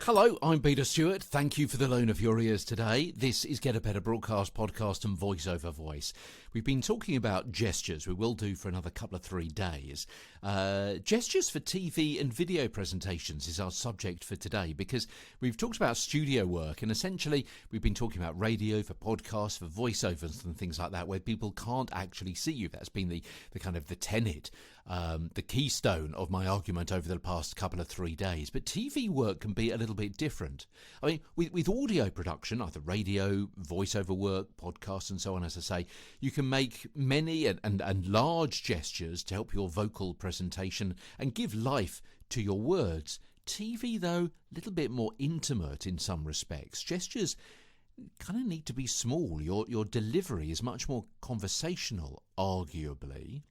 Hello, I'm Peter Stewart. Thank you for the loan of your ears today. This is Get a Better Broadcast Podcast and Voice Over Voice. We've been talking about gestures. We will do for another couple of 3 days. Gestures for TV and video presentations is our subject for today, because we've talked about studio work, and essentially we've been talking about radio, for podcasts, for voiceovers and things like that, where people can't actually see you. That's been the kind of the tenet, the keystone of my argument over the past couple of 3 days. But TV work can be a little bit different. I mean, with audio production, either radio, voiceover work, podcasts and so on, as I say, you can make many and large gestures to help your vocal presentation and give life to your words. TV, though, a little bit more intimate in some respects. Gestures kind of need to be small. Your delivery is much more conversational, arguably.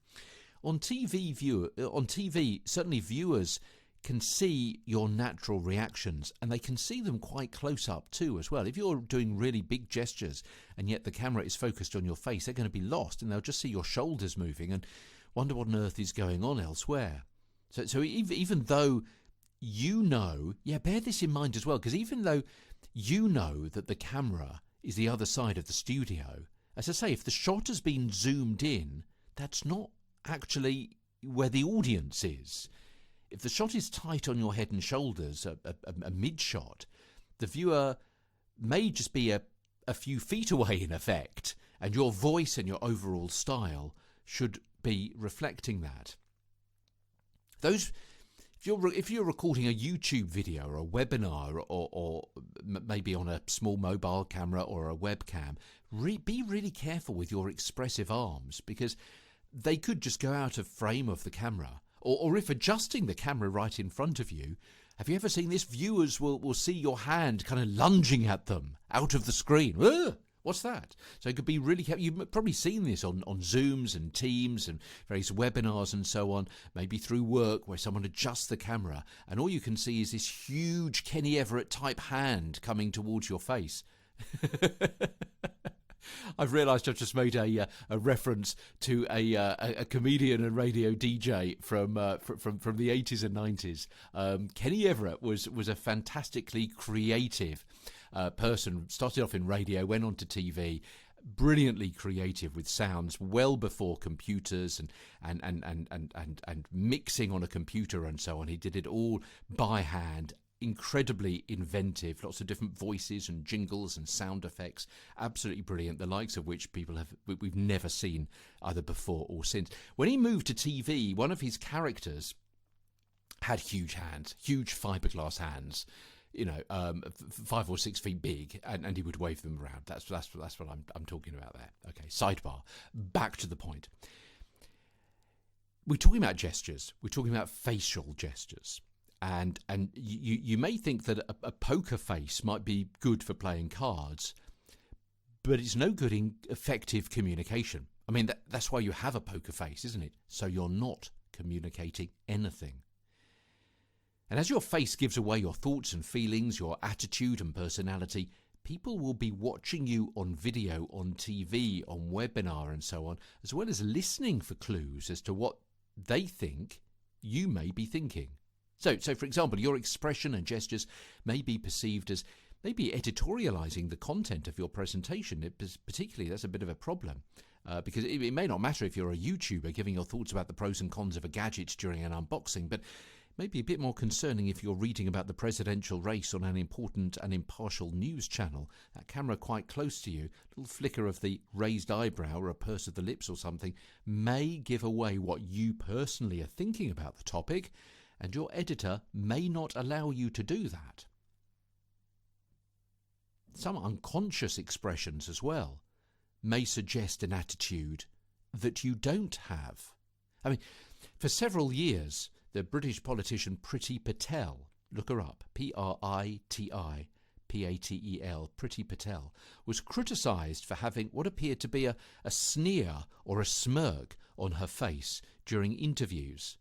On TV, certainly viewers can see your natural reactions, and they can see them quite close up too as well. If you're doing really big gestures and yet the camera is focused on your face, they're going to be lost, and they'll just see your shoulders moving and wonder what on earth is going on elsewhere. So even though you know, bear this in mind as well, because even though you know that the camera is the other side of the studio, as I say, if the shot has been zoomed in, that's not actually where the audience is. If the shot is tight on your head and shoulders, a mid-shot, the viewer may just be a few feet away in effect, and your voice and your overall style should be reflecting that. If you're recording a YouTube video or a webinar or maybe on a small mobile camera or a webcam, be really careful with your expressive arms, because they could just go out of frame of the camera. Or if adjusting the camera right in front of you, have you ever seen this? Viewers will see your hand kind of lunging at them out of the screen. Ugh, what's that? So it could be really careful. You've probably seen this on Zooms and Teams and various webinars and so on, maybe through work, where someone adjusts the camera and all you can see is this huge Kenny Everett type hand coming towards your face. I've realised I've just made a reference to a comedian and radio DJ from the 80s and 90s. Kenny Everett was a fantastically creative person. Started off in radio, went on to TV. Brilliantly creative with sounds well before computers and mixing on a computer and so on. He did it all by hand. Incredibly inventive, lots of different voices and jingles and sound effects. Absolutely brilliant, the likes of which we've never seen either before or since. When he moved to TV, one of his characters had huge hands, huge fiberglass hands, 5 or 6 feet big, and he would wave them around. That's what I'm talking about there. Okay, sidebar. Back to the point. We're talking about gestures. We're talking about facial gestures. And you may think that a poker face might be good for playing cards, but it's no good in effective communication. I mean, that's why you have a poker face, isn't it? So you're not communicating anything. And as your face gives away your thoughts and feelings, your attitude and personality, people will be watching you on video, on TV, on webinar and so on, as well as listening for clues as to what they think you may be thinking. So for example, your expression and gestures may be perceived as maybe editorializing the content of your presentation. Particularly, that's a bit of a problem because it may not matter if you're a YouTuber giving your thoughts about the pros and cons of a gadget during an unboxing, but maybe a bit more concerning if you're reading about the presidential race on an important and impartial news channel. That camera quite close to you, a little flicker of the raised eyebrow or a purse of the lips or something may give away what you personally are thinking about the topic, and your editor may not allow you to do that. Some unconscious expressions as well may suggest an attitude that you don't have. I mean, for several years, the British politician Priti Patel, look her up, Priti Patel, Priti Patel, was criticised for having what appeared to be a sneer or a smirk on her face during interviews.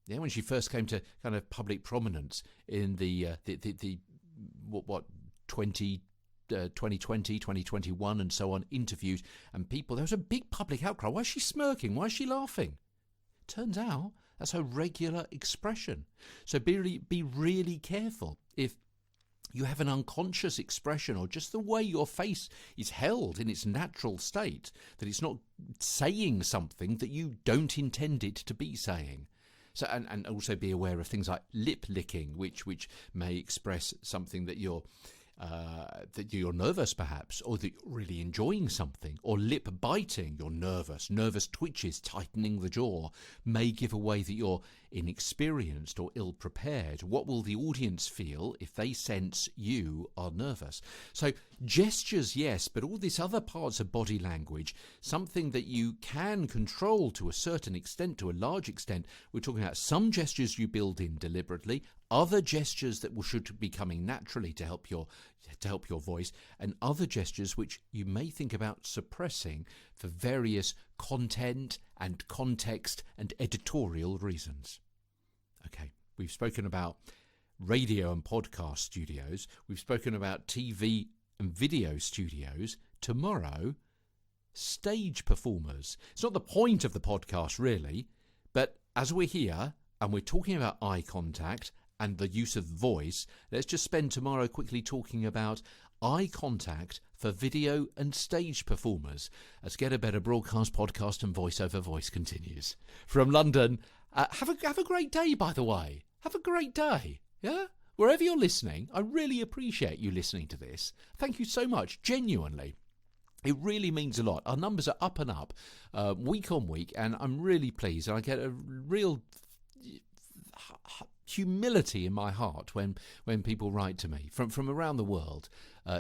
Yeah, when she first came to kind of public prominence in the 2020, 2021 and so on interviews, and people, there was a big public outcry. Why is she smirking? Why is she laughing? Turns out That's a regular expression. So be really careful if you have an unconscious expression or just the way your face is held in its natural state, that it's not saying something that you don't intend it to be saying. So, and also be aware of things like lip licking, which may express something that you're nervous perhaps, or that you're really enjoying something, or lip biting, you're nervous twitches, tightening the jaw, may give away that you're inexperienced or ill-prepared. What will the audience feel if they sense you are nervous? So gestures, yes, but all these other parts of body language, something that you can control to a certain extent, to a large extent. We're talking about some gestures you build in deliberately, other gestures that should be coming naturally to help your voice, and other gestures which you may think about suppressing for various content and context and editorial reasons. Okay, we've spoken about radio and podcast studios. We've spoken about TV and video studios. Tomorrow, stage performers. It's not the point of the podcast, really, but as we're here and we're talking about eye contact and the use of voice, let's just spend tomorrow quickly talking about eye contact for video and stage performers as Get a Better Broadcast Podcast and Voice Over Voice continues. From London, have a great day, by the way. Have a great day, yeah? Wherever you're listening, I really appreciate you listening to this. Thank you so much, genuinely. It really means a lot. Our numbers are up and up week on week, and I'm really pleased. I get a real humility in my heart when people write to me from around the world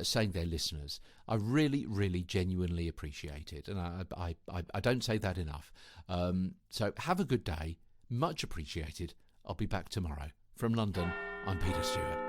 saying they're listeners. I really, really genuinely appreciate it, and I don't say that enough. So have a good day. Much appreciated. I'll be back tomorrow. From London, I'm Peter Stewart.